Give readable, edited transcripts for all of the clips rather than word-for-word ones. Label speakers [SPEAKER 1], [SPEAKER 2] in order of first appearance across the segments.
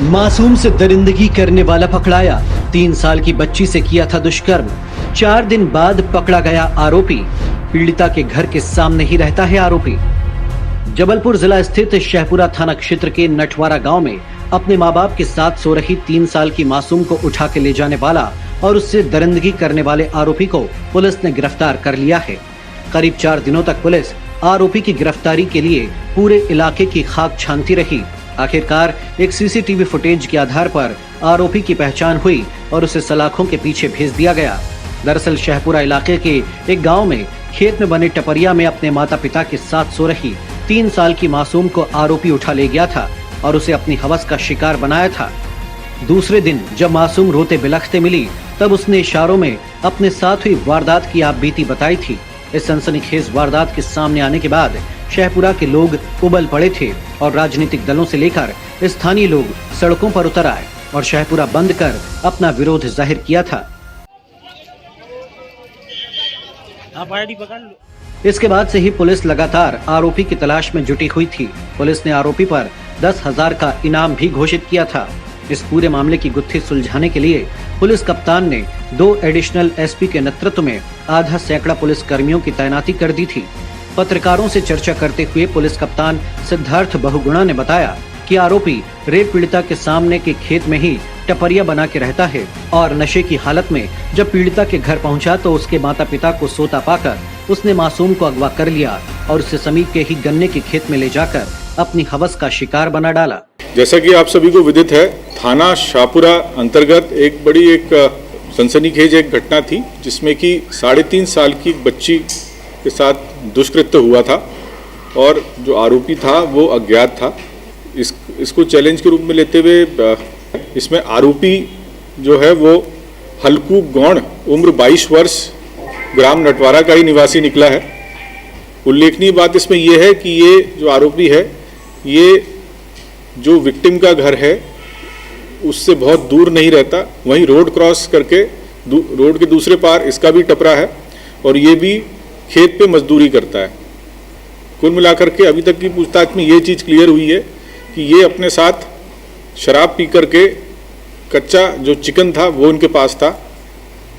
[SPEAKER 1] मासूम से दरिंदगी करने वाला पकड़ाया, 3 साल की बच्ची से किया था दुष्कर्म। 4 दिन बाद पकड़ा गया आरोपी। पीड़िता के घर के सामने ही रहता है आरोपी। जबलपुर जिला स्थित शहपुरा थाना क्षेत्र के नटवारा गांव में अपने माँ बाप के साथ सो रही 3 साल की मासूम को उठा के ले जाने वाला और उससे दरिंदगी करने वाले आरोपी को पुलिस ने गिरफ्तार कर लिया है। करीब 4 दिनों तक पुलिस आरोपी की गिरफ्तारी के लिए पूरे इलाके की खाक छानती रही। आखिरकार एक सीसीटीवी फुटेज के आधार पर आरोपी की पहचान हुई और उसे सलाखों के पीछे भेज दिया गया। दरअसल शहपुरा इलाके के एक गांव में खेत में बने टपरिया में अपने माता पिता के साथ सो रही 3 साल की मासूम को आरोपी उठा ले गया था और उसे अपनी हवस का शिकार बनाया था। दूसरे दिन जब मासूम रोते बिलखते मिली तब उसने इशारों में अपने साथ हुई वारदात की आपबीती बताई थी। इस सनसनीखेज वारदात के सामने आने के बाद शहपुरा के लोग उबल पड़े थे और राजनीतिक दलों से लेकर स्थानीय लोग सड़कों पर उतर आए और शहपुरा बंद कर अपना विरोध जाहिर किया था। इसके बाद से ही पुलिस लगातार आरोपी की तलाश में जुटी हुई थी। पुलिस ने आरोपी पर 10,000 का इनाम भी घोषित किया था। इस पूरे मामले की गुत्थी सुलझाने के लिए पुलिस कप्तान ने 2 एडिशनल एसपी के नेतृत्व में आधा सैकड़ा पुलिस कर्मियों की तैनाती कर दी थी। पत्रकारों से चर्चा करते हुए पुलिस कप्तान सिद्धार्थ बहुगुणा ने बताया कि आरोपी रेप पीड़िता के सामने के खेत में ही टपरिया बना के रहता है और नशे की हालत में जब पीड़िता के घर पहुंचा तो उसके माता पिता को सोता पाकर उसने मासूम को अगवा कर लिया और उसे समीप के ही गन्ने के खेत में ले जाकर अपनी हवस का शिकार बना डाला।
[SPEAKER 2] जैसा कि आप सभी को विदित है, थाना शाहपुरा अंतर्गत एक बड़ी सनसनीखेज एक घटना थी जिसमें कि 3.5 साल की बच्ची के साथ दुष्कृत्य हुआ था और जो आरोपी था वो अज्ञात था। इसको चैलेंज के रूप में लेते हुए इसमें आरोपी जो है वो हल्कू गौड़ उम्र 22 वर्ष ग्राम नटवारा का ही निवासी निकला है। उल्लेखनीय बात इसमें यह है कि ये जो आरोपी है ये जो विक्टिम का घर है उससे बहुत दूर नहीं रहता, वहीं रोड क्रॉस करके रोड के दूसरे पार इसका भी टपरा है और ये भी खेत पे मजदूरी करता है। कुल मिलाकर के अभी तक की पूछताछ में ये चीज़ क्लियर हुई है कि ये अपने साथ शराब पी करके कच्चा जो चिकन था वो उनके पास था,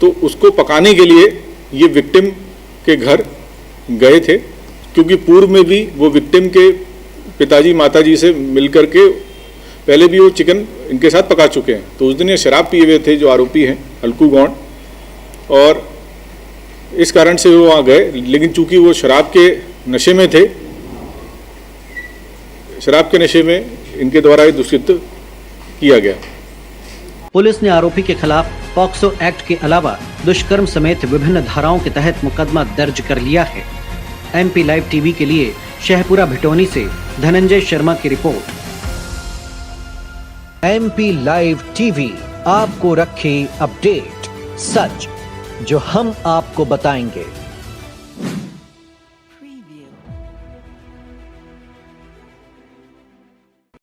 [SPEAKER 2] तो उसको पकाने के लिए ये विक्टिम के घर गए थे, क्योंकि पूर्व में भी वो विक्टिम के पिताजी माताजी से मिलकर के पहले भी वो चिकन इनके साथ पका चुके हैं। तो उस दिन ये शराब पिए हुए थे जो आरोपी हैं हल्कू गौड़, और इस कारण से वो वहाँ गए, लेकिन चूंकि वो शराब के नशे में थे, शराब के नशे में इनके द्वारा ये दुष्कृत्य किया गया।
[SPEAKER 1] पुलिस ने आरोपी के खिलाफ पॉक्सो एक्ट के अलावा दुष्कर्म समेत विभिन्न धाराओं के तहत मुकदमा दर्ज कर लिया है। MP लाइव टीवी के लिए शहपुरा भिटौनी से धनंजय शर्मा की रिपोर्ट। MP लाइव टीवी आपको रखे अपडेट, सच जो हम आपको बताएंगे।